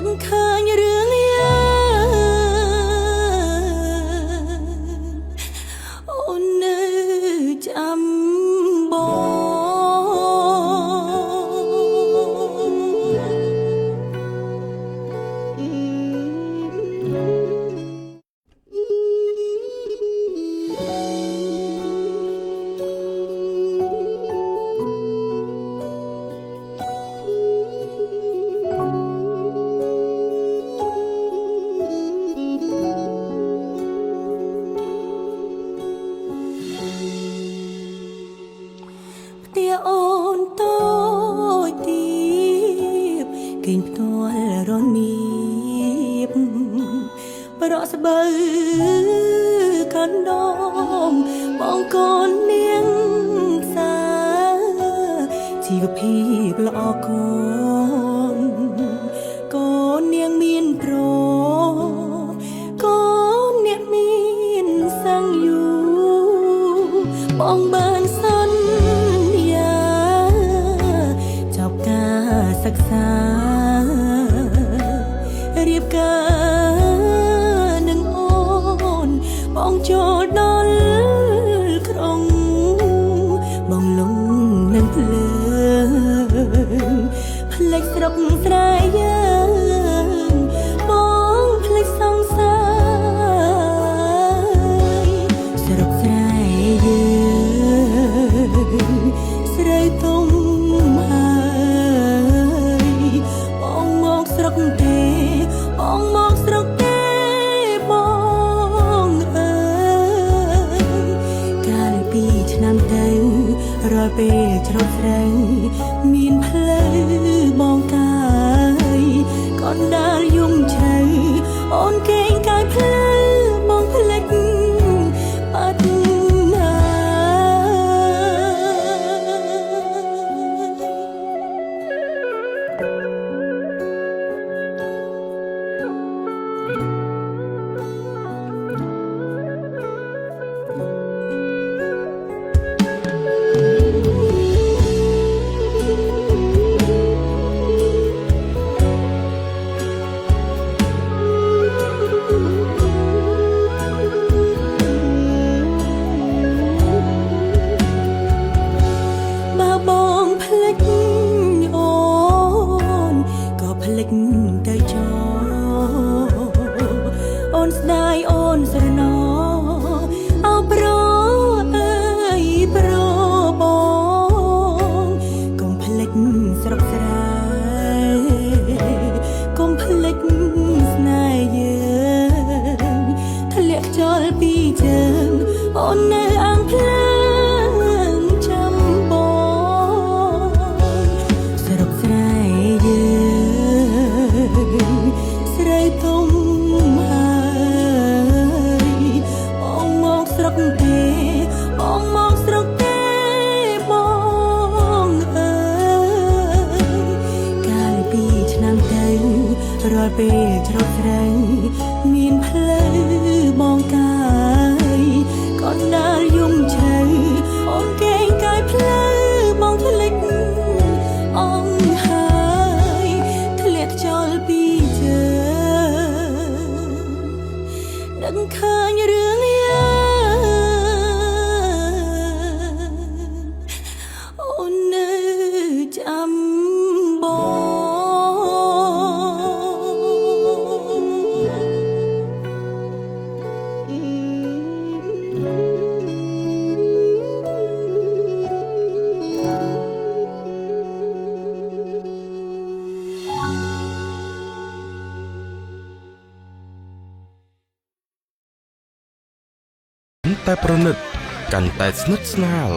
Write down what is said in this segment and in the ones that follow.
ដឹងឃើញរឿងយ៉ាងអូននៅចាំផ្ទះអូនតូចទៀបគេងផ្ទាល់រនៀបប្រក់ស្បូវកណ្ដុំបងកូននាងផ្សាជីវភាពល្អកូនកូននាងមានប្រកូនអ្នកមានសង្យុបងបានសន្យាចប់ការសិក្សារៀបការនឹងអូនបងចូលដល់ក្រុងបងលងនឹងភ្លើងផ្លេចស្រុកស្រែយើងបងផ្លេចសង្សារស្រុកស្រែយើងស្រីទុំហើយបងមកស្រុកទេបងមកស្រុកទេបងអើយកាលពីឆ្នាំទៅរាល់ពេលច្រូតស្រូវមានផ្លូវបងកាយកណ្ដាលយំជ្រៅអូនកេងកាយផ្លូវបងផ្លេចបាត់ណាបងផ្លេចអូនក៏ផ្លេចទៅចោអូនស្ដាយអូនស្រណោអោប្រអើយប្របងកុំផ្លេចស្រុកស្រែកុំផ្លេចស្នេហ៍យើងធ្លាក់ខ្យល់ពីជើងអូននៅអាំងផ្លើស្រីទុំហើយបងមកស្រុកទេបងមកស្រុកទេបងអើយកាលពីឆ្នាំទៅរាល់ពេលច្រូតស្រូវមានផ្លូវបងកាយកណ្ដាលយំជ្រៅអូនកេងកាយផ្លូវបងផ្លេចអងហើយធ្លាក់ខ្យល់ពីជើងដឹងឃើញរឿងយ៉ាងអូននៅចាំបងតែប្រណិតកាន់តែស្និទ្ធស្នាល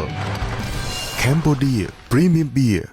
Cambodia Premium Beer